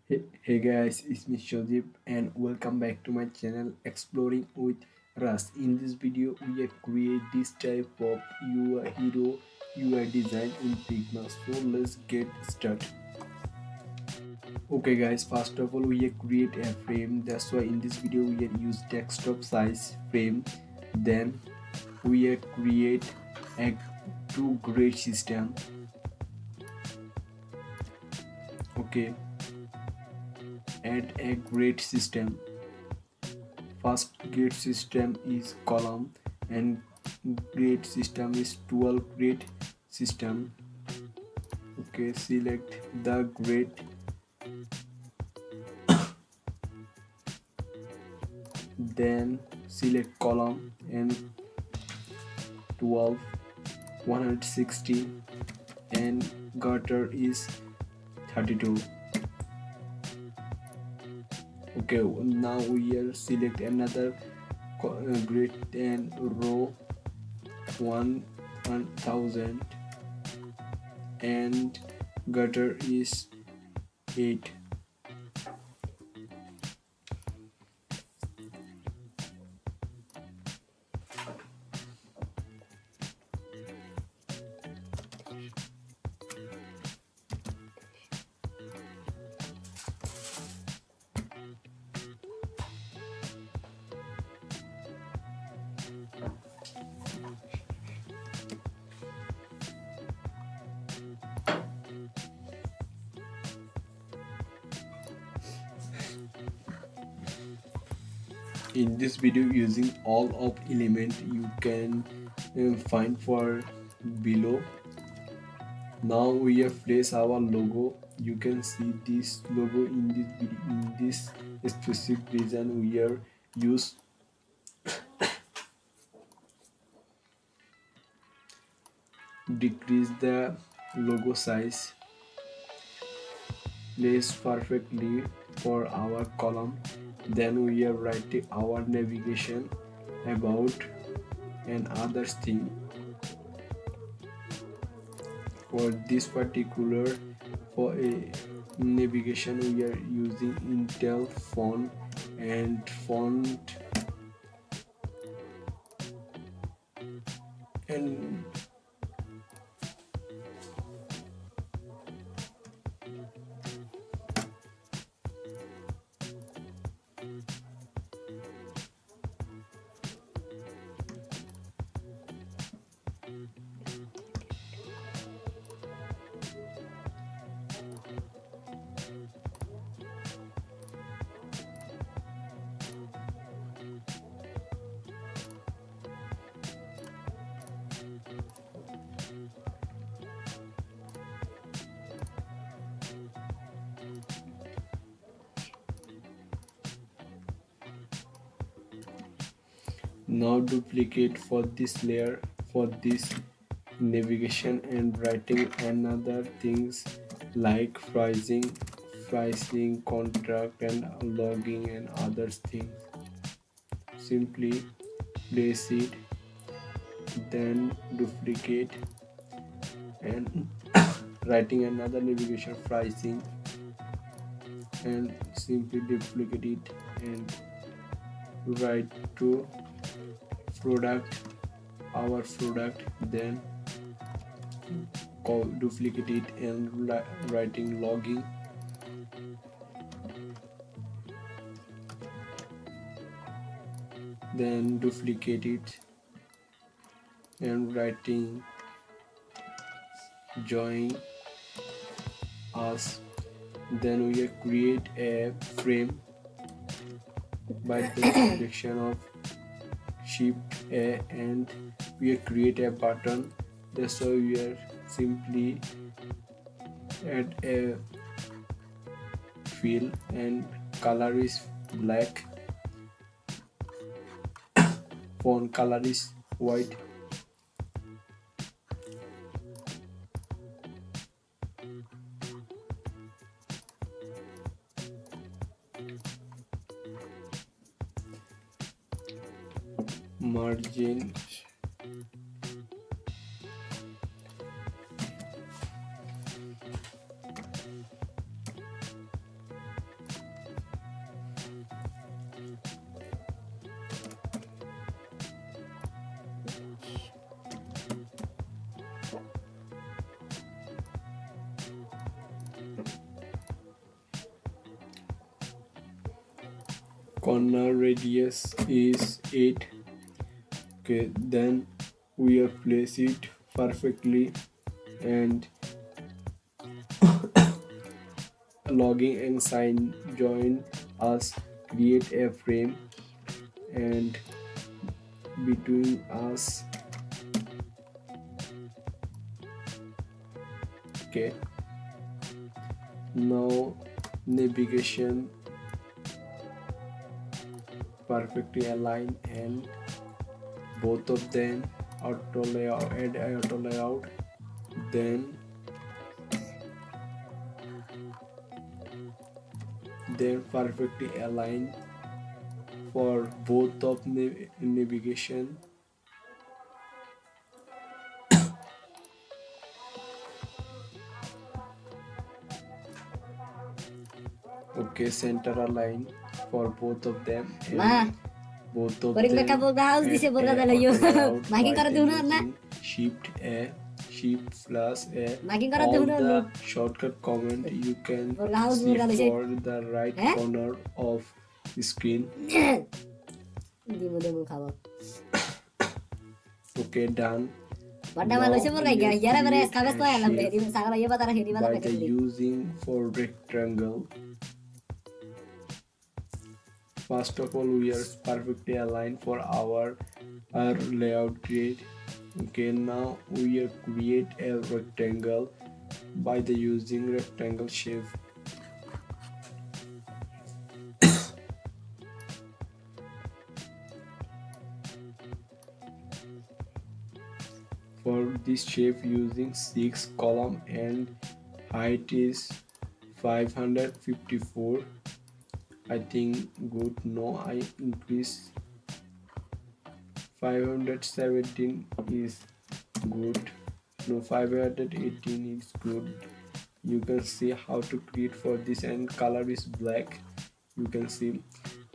Hey guys, it's me Shojib and welcome back to my channel Exploring with Rust. In this video, we are create this type of UI hero UI design in Figma. So let's get started. Okay guys, first of all we are create a frame. That's why in this video we are use desktop size frame. Then we are create a two grid system. Okay, add a grid system. First grid system is column and grid system is 12 grid system. Okay, select the grid, then select column and 12 160 and gutter is 32. Okay, now we are select another grid and row 1000 and gutter is 8. In this video using all of element you can find for below. Now we have placed our logo. You can see this logo in this video, in this specific reason we are use decrease the logo size, place perfectly for our column. Then we are writing our navigation about and other thing. For this particular for a navigation we are using Intel font and font and now duplicate for this layer for this navigation and writing another things like pricing contract and logging and other things. Simply place it, then duplicate and writing another navigation pricing and simply duplicate it and write to product our product, then duplicate it and writing logging, then duplicate it and writing join us. Then we create a frame by the selection of shift A and we create a button. That's why we are simply add a fill and color is black, font color is white. Margin corner radius is 8. Okay, then we have placed it perfectly, and logging and sign join us create a frame, and between us. Okay, now navigation perfectly aligned, and both of them auto layout, add auto layout, then perfectly aligned for both of navigation. Okay, center align for both of them, Ma, and both of boring them ka house di add se borga a dala yo. auto layout Makin by karo the tuhuna na. using shift a, shift plus a. Makin karo All tuhuna the no. shortcut command you can Borga house see borga dala. for the right Eh? corner of the screen. Di mo demo kawo. Okay, done. Bada malo se borga we ga. Yara mere create escabees a ko alam re. shape Di sagala ye bata rakhe di bata by the rakhe. using for rectangle. First of all, we are perfectly aligned for our layout grid. Okay, now we are create a rectangle by the using rectangle shape. For this shape using 6 column and height is 554. I think good. No, I increase 517 is good. No, 518 is good. You can see how to create for this, and color is black. You can see.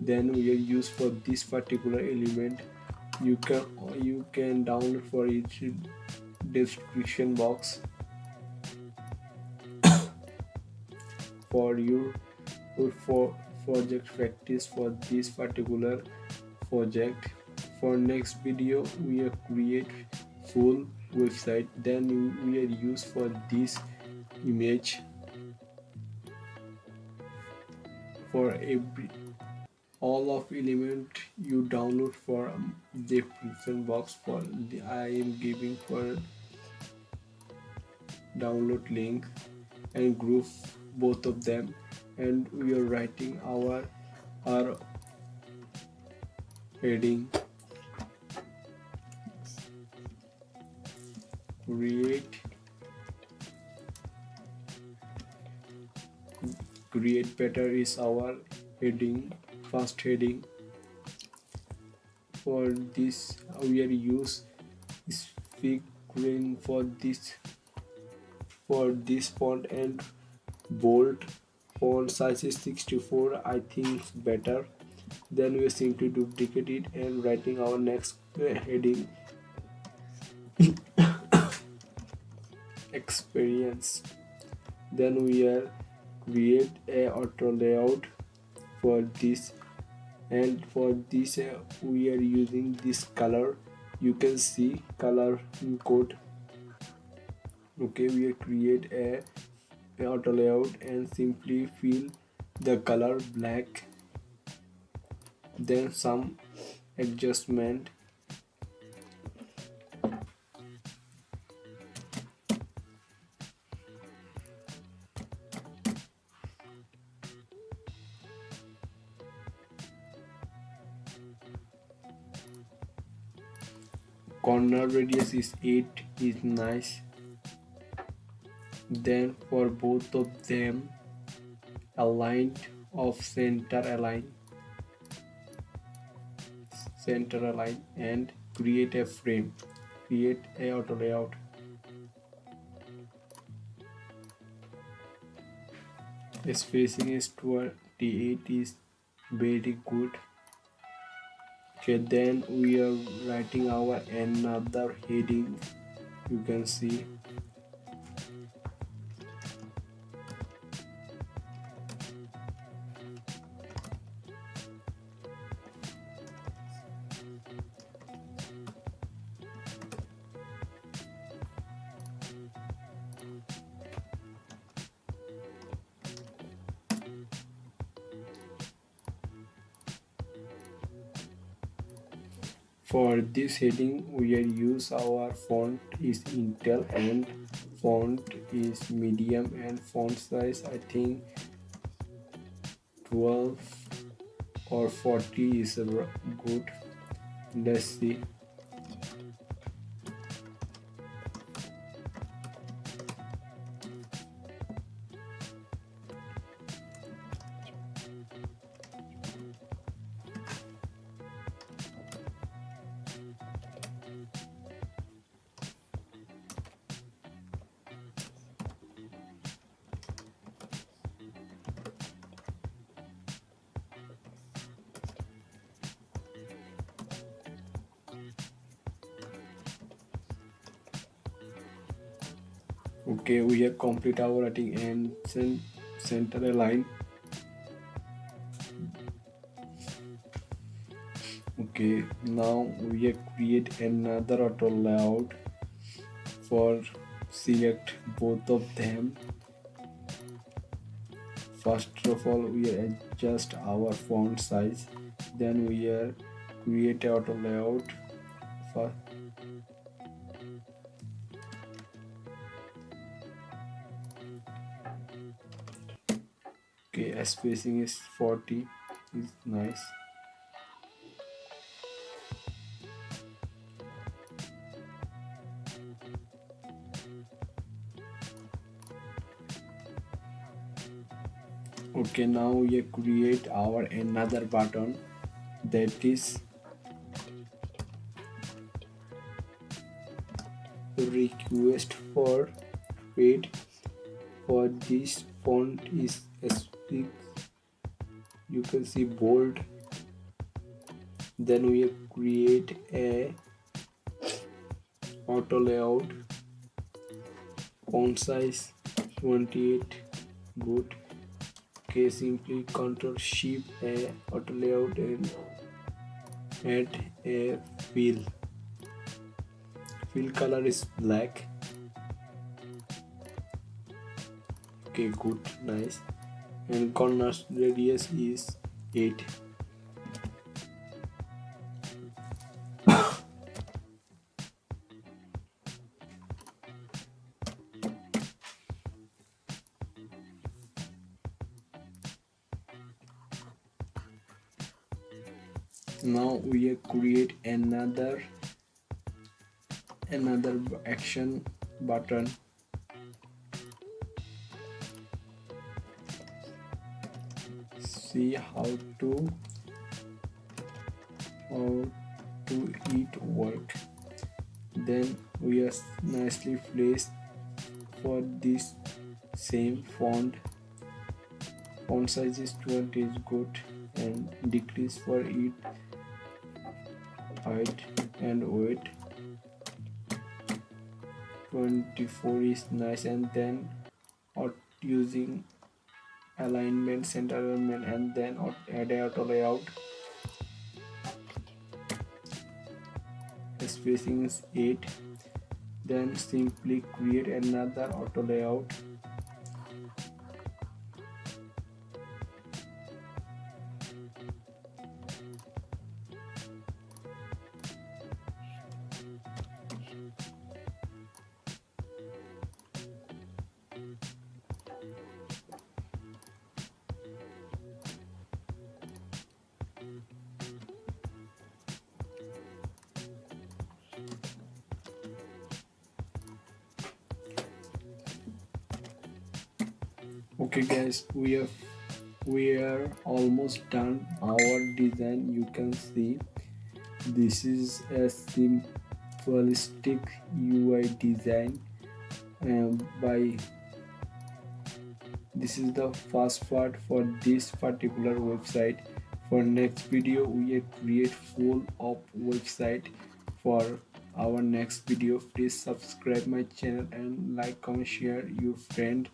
Then we are used for this particular element. You can download for each description box for your for project practice for this particular project. For next video we are create full website, then we are use for this image for every all of element you download for the description box. For the I am giving for download link, and group both of them, and we are writing our heading. Create better is our heading, first heading. For this we are use Figma for this font, and bold font size is 64. I think it's better. Then we simply duplicate it and writing our next heading, experience. Then we are create a auto layout for this, and for this we are using this color. You can see color code. Okay, we create a auto layout and simply fill the color black, then some adjustment. Corner radius is 8 is nice. Then for both of them aligned of center align, and create a frame, create a auto layout. Spacing is 28 is very good. Okay, then we are writing our another heading. You can see For this heading we are use our font is Intel and font is medium and font size I think 12 or 40 is good. Let's see. Okay, we have complete our writing and center a line. Okay, now we have create another auto layout for select both of them. First of all, we adjust our font size. Then we are create auto layout. For okay, spacing is 40. Is nice. Okay, now we create our another button that is request for paid. For this font is speak, you can see bold. Then we create a auto layout font size 28 good. Okay, simply control shift a auto layout and add a fill color is black. Okay, good, nice. And corner radius is 8. Now we create another action button. See how to it work. Then we are nicely placed for this same font size is 20 is good and decrease for it height and weight 24 is nice. And then using alignment, center alignment, and then add auto layout. Spacing is 8. Then simply create another auto layout. Okay guys, we are almost done our design. You can see this is a simplistic UI design by this is the first part for this particular website. For next video we will create full of website. For our next video please subscribe my channel and like, comment, share your friend.